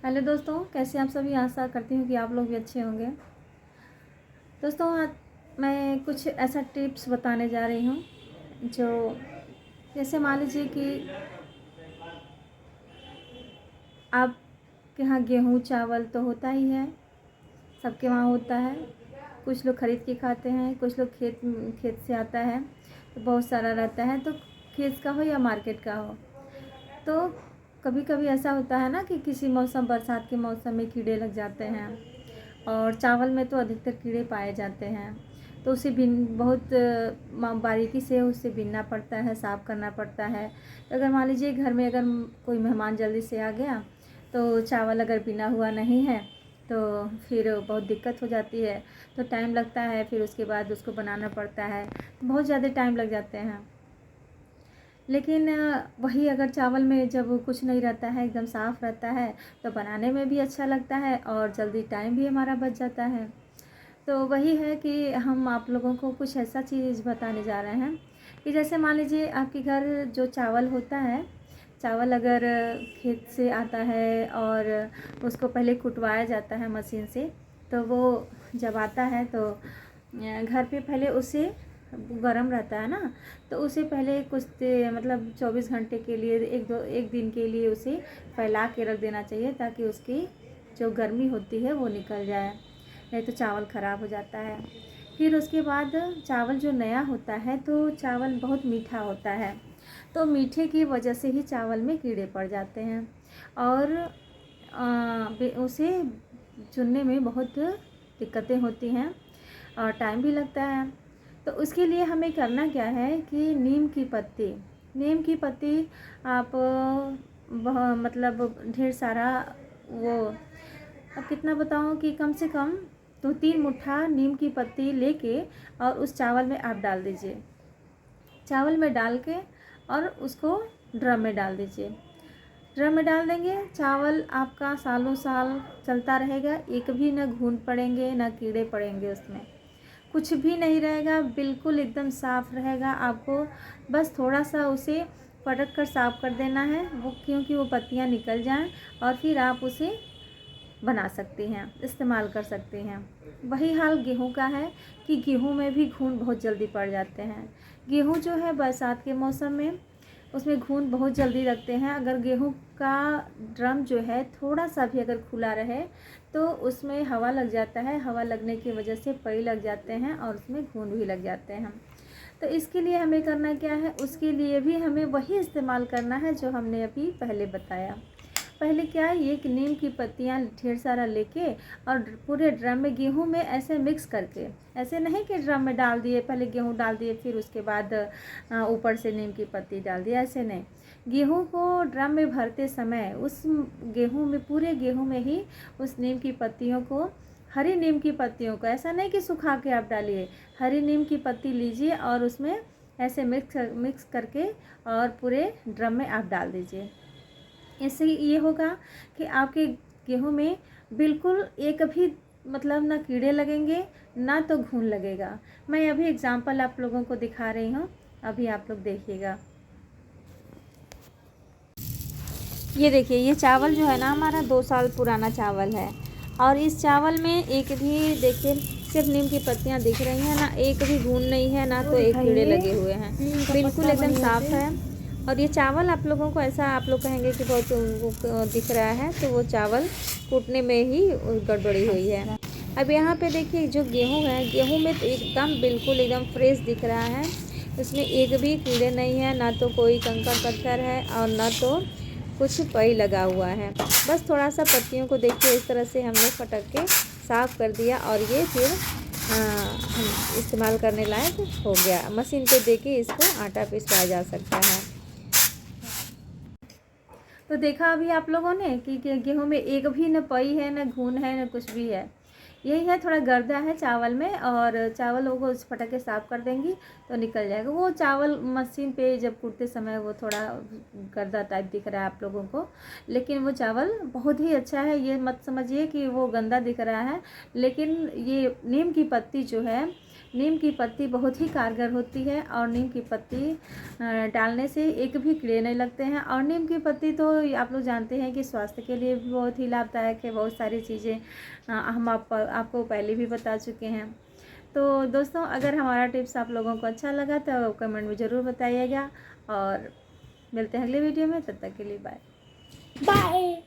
Hello दोस्तों, कैसे आप सभी। आशा करती हूँ कि आप लोग भी अच्छे होंगे। दोस्तों, आज मैं कुछ ऐसा टिप्स बताने जा रही हूँ जो जैसे मान लीजिए कि आपके यहाँ गेहूँ चावल तो होता ही है, सबके वहाँ होता है। कुछ लोग ख़रीद के खाते हैं, कुछ लोग खेत से आता है तो बहुत सारा रहता है, तो खेत का हो या मार्केट का हो। तो कभी कभी ऐसा होता है ना कि किसी मौसम, बरसात के मौसम में कीड़े लग जाते हैं और चावल में तो अधिकतर कीड़े पाए जाते हैं। तो उसे बहुत बारीकी से उसे बीनना पड़ता है, साफ़ करना पड़ता है। तो अगर मान लीजिए घर में अगर कोई मेहमान जल्दी से आ गया तो चावल अगर बिना हुआ नहीं है तो फिर बहुत दिक्कत हो जाती है, तो टाइम लगता है। फिर उसके बाद उसको बनाना पड़ता है, बहुत ज़्यादा टाइम लग जाते हैं। लेकिन वही अगर चावल में जब कुछ नहीं रहता है, एकदम साफ़ रहता है, तो बनाने में भी अच्छा लगता है और जल्दी टाइम भी हमारा बच जाता है। तो वही है कि हम आप लोगों को कुछ ऐसा चीज़ बताने जा रहे हैं कि जैसे मान लीजिए आपके घर जो चावल होता है, चावल अगर खेत से आता है और उसको पहले कुटवाया जाता है मशीन से, तो वो जब आता है तो घर पे पहले उसे गरम रहता है ना, तो उसे पहले मतलब 24 घंटे के लिए, एक दिन के लिए उसे फैला के रख देना चाहिए, ताकि उसकी जो गर्मी होती है वो निकल जाए, नहीं तो चावल ख़राब हो जाता है। फिर उसके बाद चावल जो नया होता है तो चावल बहुत मीठा होता है, तो मीठे की वजह से ही चावल में कीड़े पड़ जाते हैं और उसे चुनने में बहुत दिक्कतें होती हैं और टाइम भी लगता है। तो उसके लिए हमें करना क्या है कि नीम की पत्ती आप मतलब ढेर सारा, वो अब कितना बताऊँ कि कम से कम 2-3 मुट्ठा नीम की पत्ती लेके और उस चावल में आप डाल दीजिए। चावल में डाल के और उसको ड्रम में डाल दीजिए। ड्रम में डाल देंगे, चावल आपका सालों साल चलता रहेगा, एक भी ना घुन पड़ेंगे ना कीड़े पड़ेंगे, उसमें कुछ भी नहीं रहेगा, बिल्कुल एकदम साफ़ रहेगा। आपको बस थोड़ा सा उसे पटक कर साफ़ कर देना है, वो क्योंकि वो पत्तियां निकल जाएं, और फिर आप उसे बना सकती हैं, इस्तेमाल कर सकती हैं। वही हाल गेहूं का है कि गेहूं में भी घुन बहुत जल्दी पड़ जाते हैं। गेहूं जो है बरसात के मौसम में उसमें घुन बहुत जल्दी लगते हैं। अगर गेहूं का ड्रम जो है थोड़ा सा भी अगर खुला रहे तो उसमें हवा लग जाता है, हवा लगने की वजह से पई लग जाते हैं और उसमें घुन भी लग जाते हैं। तो इसके लिए हमें करना क्या है, उसके लिए भी हमें वही इस्तेमाल करना है जो हमने अभी पहले बताया। पहले क्या है, ये नीम की पत्तियाँ ढेर सारा लेके और पूरे ड्रम में गेहूं में ऐसे मिक्स करके, ऐसे नहीं कि ड्रम में डाल दिए, पहले गेहूं डाल दिए फिर उसके बाद ऊपर से नीम की पत्ती डाल दिया, ऐसे नहीं। गेहूं को ड्रम में भरते समय उस गेहूं में, पूरे गेहूं में ही उस नीम की पत्तियों को, हरी नीम की पत्तियों को, ऐसा नहीं कि सुखा के आप डालिए, हरी नीम की पत्ती लीजिए और उसमें ऐसे मिक्स करके और पूरे ड्रम में आप डाल दीजिए। इससे ये होगा कि आपके गेहूं में बिल्कुल एक भी मतलब ना कीड़े लगेंगे ना तो घुन लगेगा। मैं अभी एग्जांपल आप लोगों को दिखा रही हूँ, अभी आप लोग देखिएगा। ये देखिए, ये चावल जो है ना हमारा 2 साल पुराना चावल है, और इस चावल में एक भी, देखिए सिर्फ नीम की पत्तियां दिख रही हैं, ना एक भी घुन नहीं है, ना तो एक कीड़े लगे हुए हैं, बिल्कुल एकदम साफ़ है। और ये चावल आप लोगों को ऐसा, आप लोग कहेंगे कि बहुत दिख रहा है, तो वो चावल कूटने में ही गड़बड़ी हुई है। अब यहाँ पे देखिए जो गेहूँ है, गेहूँ में तो एकदम बिल्कुल एकदम फ्रेश दिख रहा है, उसमें एक भी कीड़े नहीं है, ना तो कोई कंकड़ पत्थर है और ना तो कुछ पई लगा हुआ है। बस थोड़ा सा पत्तियों को देखिए इस तरह से हमने फटक के साफ़ कर दिया और ये फिर हम इस्तेमाल करने लायक हो गया। मशीन पे देके इसको आटा पिसवाया जा सकता है। तो देखा अभी आप लोगों ने कि गेहूं में एक भी न पई है, न घुन है, न कुछ भी है। यही है, थोड़ा गर्दा है चावल में, और चावल को फटक के साफ़ कर देंगी तो निकल जाएगा। वो चावल मशीन पे जब कूटते समय वो थोड़ा गर्दा टाइप दिख रहा है आप लोगों को, लेकिन वो चावल बहुत ही अच्छा है। ये मत समझिए कि वो गंदा दिख रहा है, लेकिन ये नीम की पत्ती जो है नीम की पत्ती बहुत ही कारगर होती है और नीम की पत्ती डालने से एक भी कीड़े नहीं लगते हैं। और नीम की पत्ती तो आप लोग जानते हैं कि स्वास्थ्य के लिए भी बहुत ही लाभदायक है। बहुत सारी चीज़ें हम आपको पहले भी बता चुके हैं। तो दोस्तों, अगर हमारा टिप्स आप लोगों को अच्छा लगा तो कमेंट में ज़रूर बताइएगा और मिलते हैं अगले वीडियो में। तब तक के लिए बाय बाय।